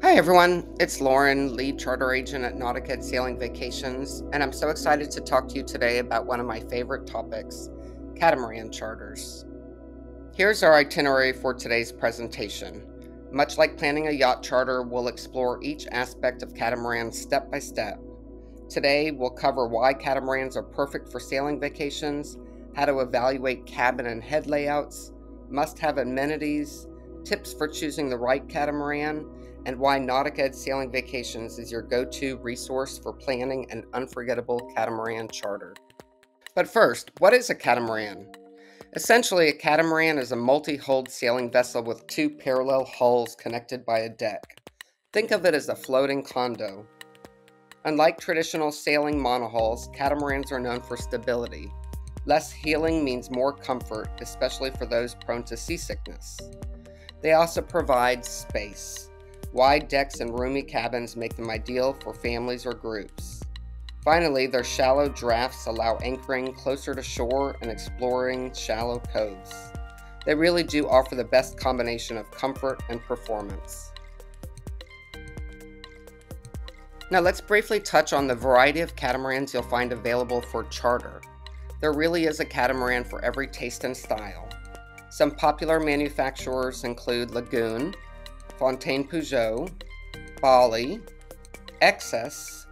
Hi everyone, it's Lauren, lead charter agent at Nautica Sailing Vacations, and I'm so excited to talk to you today about one of my favorite topics, catamaran charters. Here's our itinerary for today's presentation. Much like planning a yacht charter, we'll explore each aspect of catamarans step by step. Today, we'll cover why catamarans are perfect for sailing vacations, how to evaluate cabin and head layouts, must-have amenities, tips for choosing the right catamaran, and why Nautica Sailing Vacations is your go-to resource for planning an unforgettable catamaran charter. But first, what is a catamaran? Essentially, a catamaran is a multi-hulled sailing vessel with two parallel hulls connected by a deck. Think of it as a floating condo. Unlike traditional sailing monohulls, catamarans are known for stability. Less heeling means more comfort, especially for those prone to seasickness. They also provide space. Wide decks and roomy cabins make them ideal for families or groups. Finally, their shallow drafts allow anchoring closer to shore and exploring shallow coves. They really do offer the best combination of comfort and performance. Now let's briefly touch on the variety of catamarans you'll find available for charter. There really is a catamaran for every taste and style. Some popular manufacturers include Lagoon, Fontane-Pujot, Bali, Excess,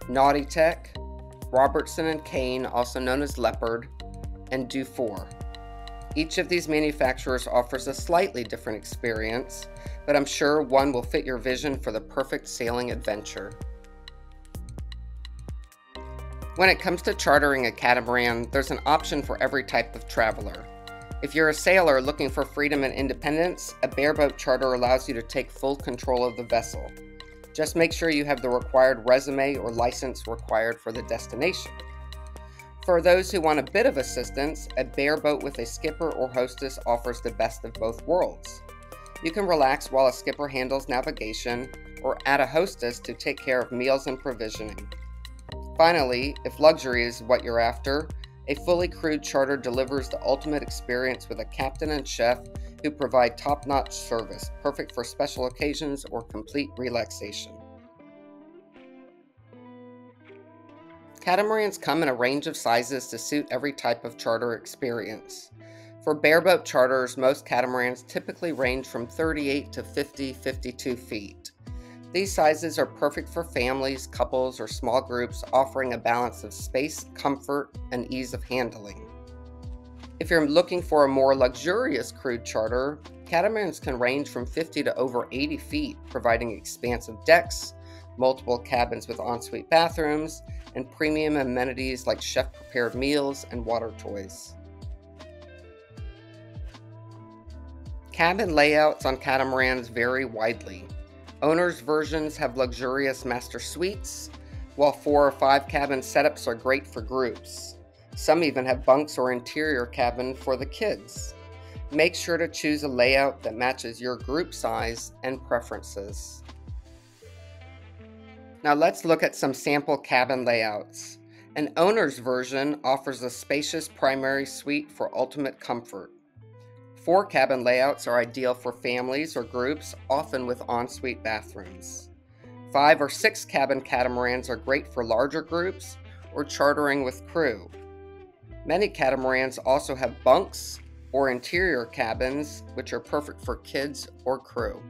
Nautica, Robertson & Kane, also known as Leopard, and Dufour. Each of these manufacturers offers a slightly different experience, but I'm sure one will fit your vision for the perfect sailing adventure. When it comes to chartering a catamaran, there's an option for every type of traveler. If you're a sailor looking for freedom and independence, a bareboat charter allows you to take full control of the vessel. Just make sure you have the required resume or license required for the destination. For those who want a bit of assistance, a bareboat with a skipper or hostess offers the best of both worlds. You can relax while a skipper handles navigation, or add a hostess to take care of meals and provisioning. Finally, if luxury is what you're after, a fully crewed charter delivers the ultimate experience with a captain and chef who provide top-notch service, perfect for special occasions or complete relaxation. Catamarans come in a range of sizes to suit every type of charter experience. For bareboat charters, most catamarans typically range from 38 to 52 feet. These sizes are perfect for families, couples, or small groups, offering a balance of space, comfort, and ease of handling. If you're looking for a more luxurious crewed charter, catamarans can range from 50 to over 80 feet, providing expansive decks, multiple cabins with ensuite bathrooms, and premium amenities like chef-prepared meals and water toys. Cabin layouts on catamarans vary widely. Owners' versions have luxurious master suites, while 4 or 5 cabin setups are great for groups. Some even have bunks or interior cabin for the kids. Make sure to choose a layout that matches your group size and preferences. Now let's look at some sample cabin layouts. An owner's version offers a spacious primary suite for ultimate comfort. 4 cabin layouts are ideal for families or groups, often with ensuite bathrooms. 5 or 6 cabin catamarans are great for larger groups or chartering with crew. Many catamarans also have bunks or interior cabins, which are perfect for kids or crew.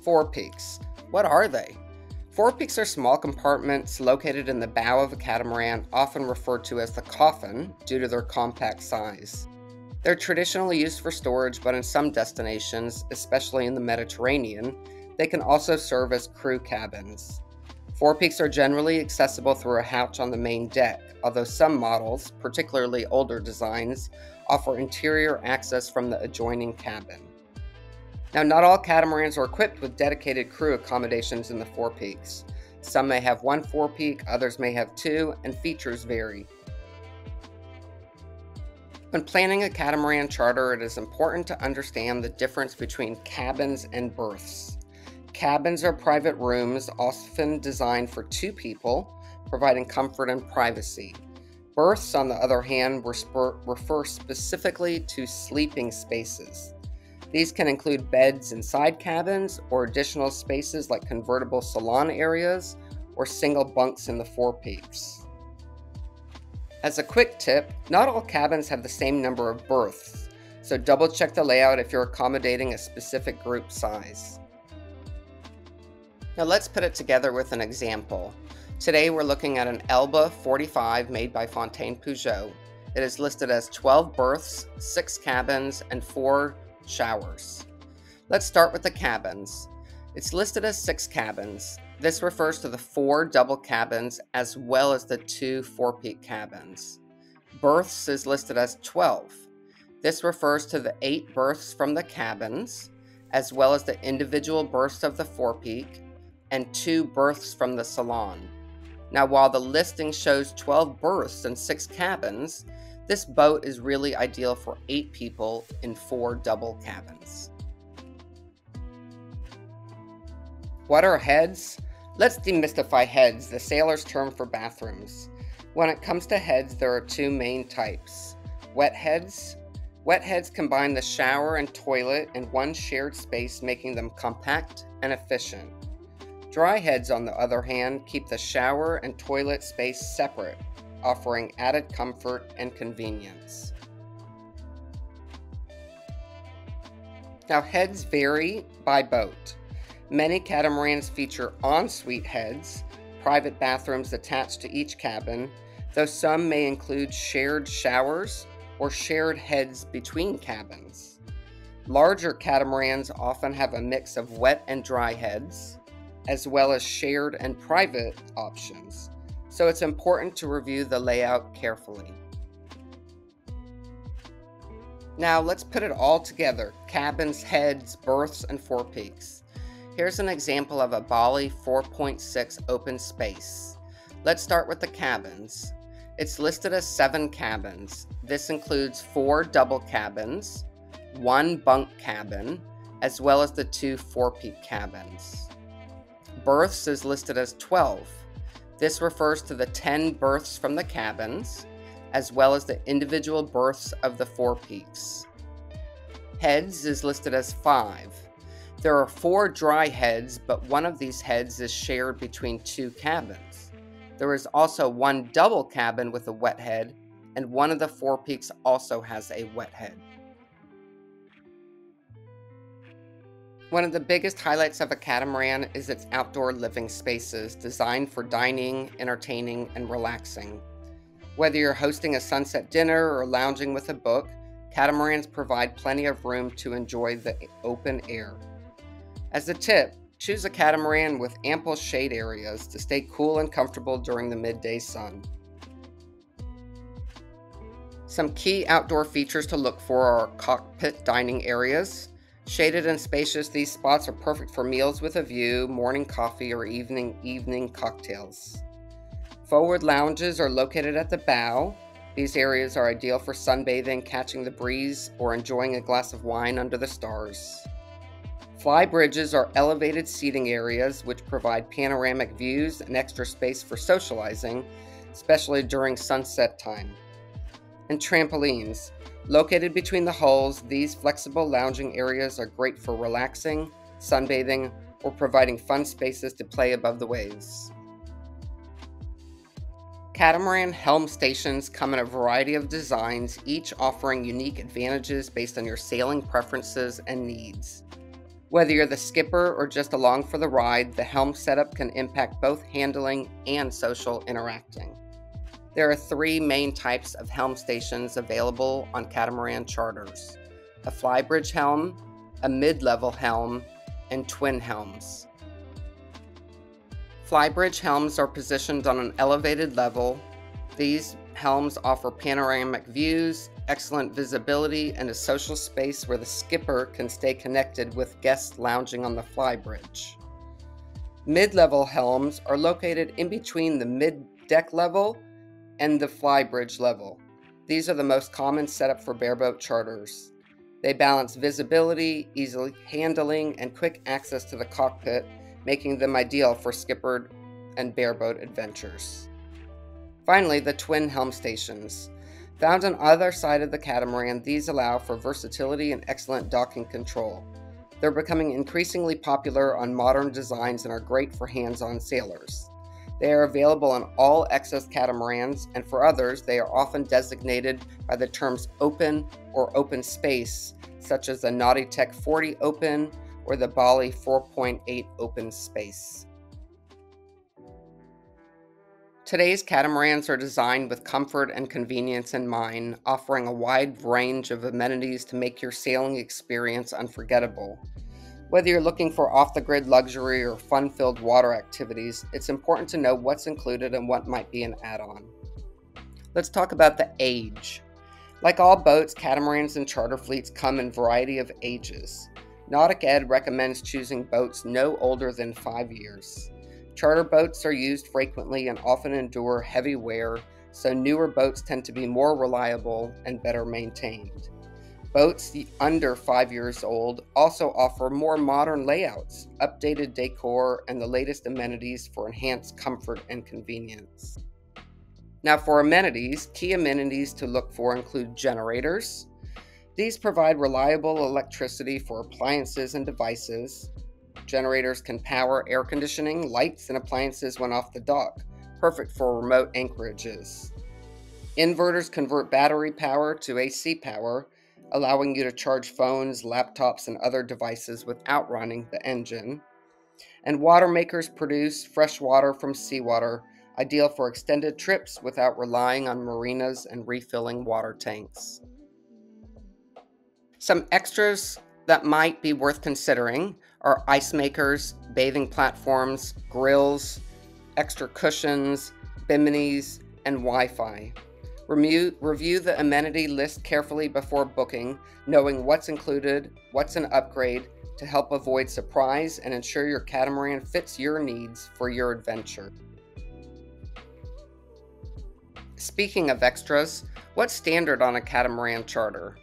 Forepeaks. What are they? Forepeaks are small compartments located in the bow of a catamaran, often referred to as the coffin due to their compact size. They're traditionally used for storage, but in some destinations, especially in the Mediterranean, they can also serve as crew cabins. Forepeaks are generally accessible through a hatch on the main deck, although some models, particularly older designs, offer interior access from the adjoining cabin. Now, not all catamarans are equipped with dedicated crew accommodations in the forepeaks. Some may have 1 forepeak, others may have 2, and features vary. When planning a catamaran charter, it is important to understand the difference between cabins and berths. Cabins are private rooms, often designed for 2 people, providing comfort and privacy. Berths, on the other hand, refer specifically to sleeping spaces. These can include beds inside cabins or additional spaces like convertible salon areas or single bunks in the forepeaks. As a quick tip, not all cabins have the same number of berths, so double check the layout if you're accommodating a specific group size. Now let's put it together with an example. Today we're looking at an Elba 45 made by Fontaine-Pajot. It is listed as 12 berths, 6 cabins, and 4 showers. Let's start with the cabins. It's listed as 6 cabins. This refers to the 4 double cabins as well as the 2 forepeak cabins. Berths is listed as 12. This refers to the 8 berths from the cabins, as well as the individual berths of the forepeak, and 2 berths from the salon. Now, while the listing shows 12 berths and 6 cabins, this boat is really ideal for 8 people in 4 double cabins. What are heads? Let's demystify heads, the sailor's term for bathrooms. When it comes to heads, there are 2 main types. Wet heads. Wet heads combine the shower and toilet in one shared space, making them compact and efficient. Dry heads, on the other hand, keep the shower and toilet space separate, offering added comfort and convenience. Now, heads vary by boat. Many catamarans feature ensuite heads, private bathrooms attached to each cabin, though some may include shared showers or shared heads between cabins. Larger catamarans often have a mix of wet and dry heads, as well as shared and private options, so it's important to review the layout carefully. Now let's put it all together: cabins, heads, berths, and forepeaks. Here's an example of a Bali 4.6 open space. Let's start with the cabins. It's listed as 7 cabins. This includes 4 double cabins, 1 bunk cabin, as well as the 2 forepeak cabins. Berths is listed as 12. This refers to the 10 berths from the cabins, as well as the individual berths of the forepeaks. Heads is listed as 5. There are 4 dry heads, but one of these heads is shared between 2 cabins. There is also 1 double cabin with a wet head, and one of the forepeaks also has a wet head. One of the biggest highlights of a catamaran is its outdoor living spaces, designed for dining, entertaining, and relaxing. Whether you're hosting a sunset dinner or lounging with a book, catamarans provide plenty of room to enjoy the open air. As a tip, choose a catamaran with ample shade areas to stay cool and comfortable during the midday sun. Some key outdoor features to look for are cockpit dining areas. Shaded and spacious, these spots are perfect for meals with a view, morning coffee, or evening cocktails. Forward lounges are located at the bow. These areas are ideal for sunbathing, catching the breeze, or enjoying a glass of wine under the stars. Fly bridges are elevated seating areas which provide panoramic views and extra space for socializing, especially during sunset time. And trampolines. Located between the hulls, these flexible lounging areas are great for relaxing, sunbathing, or providing fun spaces to play above the waves. Catamaran helm stations come in a variety of designs, each offering unique advantages based on your sailing preferences and needs. Whether you're the skipper or just along for the ride, the helm setup can impact both handling and social interacting. There are 3 main types of helm stations available on catamaran charters: a flybridge helm, a mid-level helm, and twin helms. Flybridge helms are positioned on an elevated level. These helms offer panoramic views, excellent visibility, and a social space where the skipper can stay connected with guests lounging on the flybridge. Mid-level helms are located in between the mid-deck level and the flybridge level. These are the most common setup for bareboat charters. They balance visibility, easy handling, and quick access to the cockpit, making them ideal for skippered and bareboat adventures. Finally, the twin helm stations. Found on either side of the catamaran, these allow for versatility and excellent docking control. They're becoming increasingly popular on modern designs and are great for hands-on sailors. They are available on all Xos catamarans, and for others, they are often designated by the terms open or open space, such as the Naughtytech 40 Open or the Bali 4.8 Open Space. Today's catamarans are designed with comfort and convenience in mind, offering a wide range of amenities to make your sailing experience unforgettable. Whether you're looking for off-the-grid luxury or fun-filled water activities, it's important to know what's included and what might be an add-on. Let's talk about the age. Like all boats, catamarans and charter fleets come in a variety of ages. Nautic Ed recommends choosing boats no older than 5 years. Charter boats are used frequently and often endure heavy wear, so newer boats tend to be more reliable and better maintained. Boats under 5 years old also offer more modern layouts, updated decor, and the latest amenities for enhanced comfort and convenience. Now for amenities, key amenities to look for include generators. These provide reliable electricity for appliances and devices. Generators can power air conditioning, lights, and appliances when off the dock, perfect for remote anchorages. Inverters convert battery power to AC power, allowing you to charge phones, laptops, and other devices without running the engine. And water makers produce fresh water from seawater, ideal for extended trips without relying on marinas and refilling water tanks. Some extras that might be worth considering are ice makers, bathing platforms, grills, extra cushions, biminis, and Wi-Fi. Review the amenity list carefully before booking, knowing what's included, what's an upgrade, to help avoid surprise and ensure your catamaran fits your needs for your adventure. Speaking of extras, what's standard on a catamaran charter?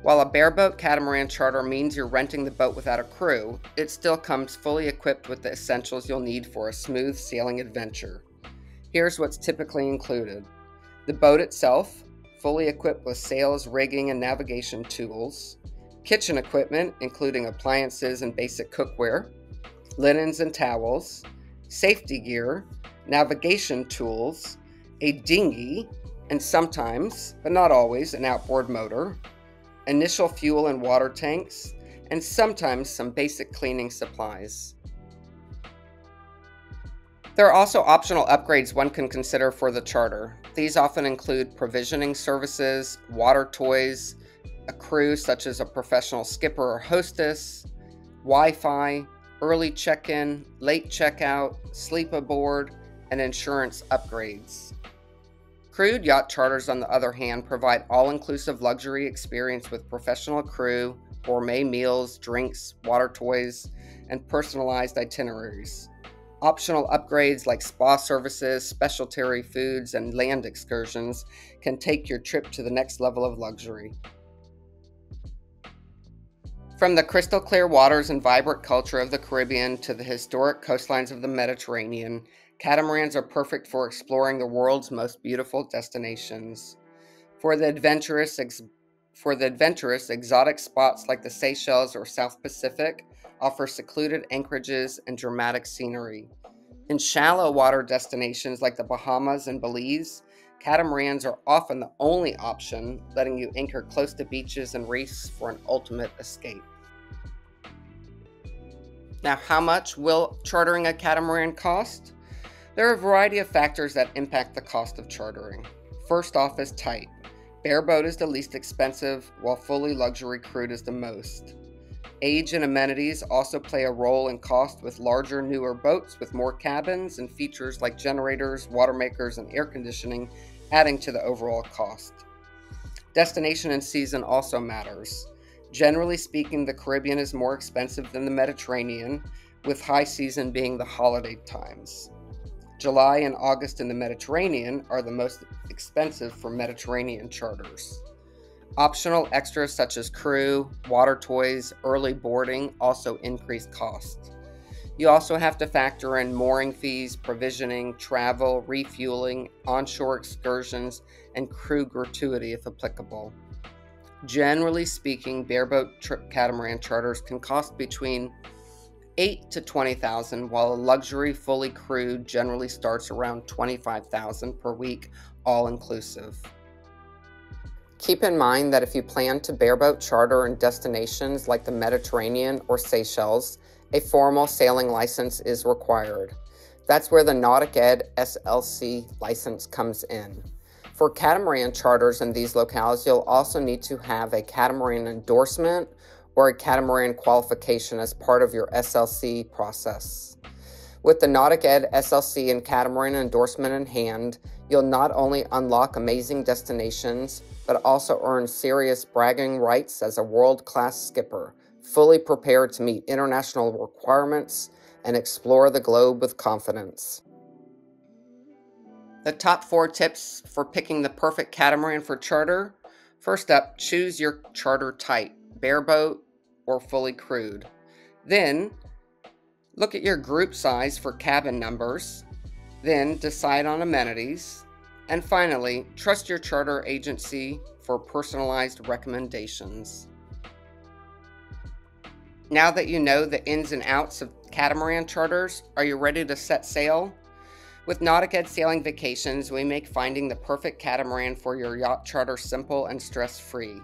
While a bareboat catamaran charter means you're renting the boat without a crew, it still comes fully equipped with the essentials you'll need for a smooth sailing adventure. Here's what's typically included. The boat itself, fully equipped with sails, rigging, and navigation tools. Kitchen equipment, including appliances and basic cookware. Linens and towels. Safety gear. Navigation tools. A dinghy, and sometimes, but not always, an outboard motor. Initial fuel and water tanks, and sometimes some basic cleaning supplies. There are also optional upgrades one can consider for the charter. These often include provisioning services, water toys, a crew such as a professional skipper or hostess, Wi-Fi, early check-in, late checkout, sleep aboard, and insurance upgrades. Crewed yacht charters, on the other hand, provide all-inclusive luxury experience with professional crew, gourmet meals, drinks, water toys, and personalized itineraries. Optional upgrades like spa services, specialty foods, and land excursions can take your trip to the next level of luxury. From the crystal clear waters and vibrant culture of the Caribbean to the historic coastlines of the Mediterranean, catamarans are perfect for exploring the world's most beautiful destinations. For the adventurous, exotic spots like the Seychelles or South Pacific offer secluded anchorages and dramatic scenery. In shallow water destinations like the Bahamas and Belize, catamarans are often the only option, letting you anchor close to beaches and reefs for an ultimate escape. Now, how much will chartering a catamaran cost? There are a variety of factors that impact the cost of chartering. First off is type. Bareboat is the least expensive, while fully luxury crewed is the most. Age and amenities also play a role in cost, with larger, newer boats with more cabins and features like generators, water makers, and air conditioning adding to the overall cost. Destination and season also matters. Generally speaking, the Caribbean is more expensive than the Mediterranean, with high season being the holiday times. July and August in the Mediterranean are the most expensive for Mediterranean charters. Optional extras such as crew, water toys, early boarding also increase costs. You also have to factor in mooring fees, provisioning, travel, refueling, onshore excursions, and crew gratuity if applicable. Generally speaking, bareboat catamaran charters can cost between $8,000 to $20,000, while a luxury fully crewed generally starts around $25,000 per week, all inclusive. Keep in mind that if you plan to bareboat charter in destinations like the Mediterranean or Seychelles, a formal sailing license is required. That's where the NauticEd SLC license comes in. For catamaran charters in these locales, you'll also need to have a catamaran endorsement or a catamaran qualification as part of your SLC process. With the NauticEd SLC and catamaran endorsement in hand, you'll not only unlock amazing destinations, but also earn serious bragging rights as a world-class skipper, fully prepared to meet international requirements and explore the globe with confidence. The top 4 tips for picking the perfect catamaran for charter. First up, choose your charter type, bareboat or fully crewed. Then, look at your group size for cabin numbers. Then, decide on amenities. And finally, trust your charter agency for personalized recommendations. Now that you know the ins and outs of catamaran charters, are you ready to set sail? With NauticEd Sailing Vacations, we make finding the perfect catamaran for your yacht charter simple and stress-free.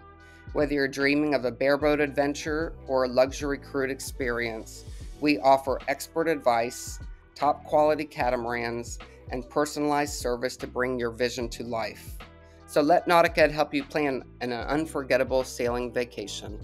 Whether you're dreaming of a bareboat adventure or a luxury crewed experience, we offer expert advice, top quality catamarans, and personalized service to bring your vision to life. So let NauticEd help you plan an unforgettable sailing vacation.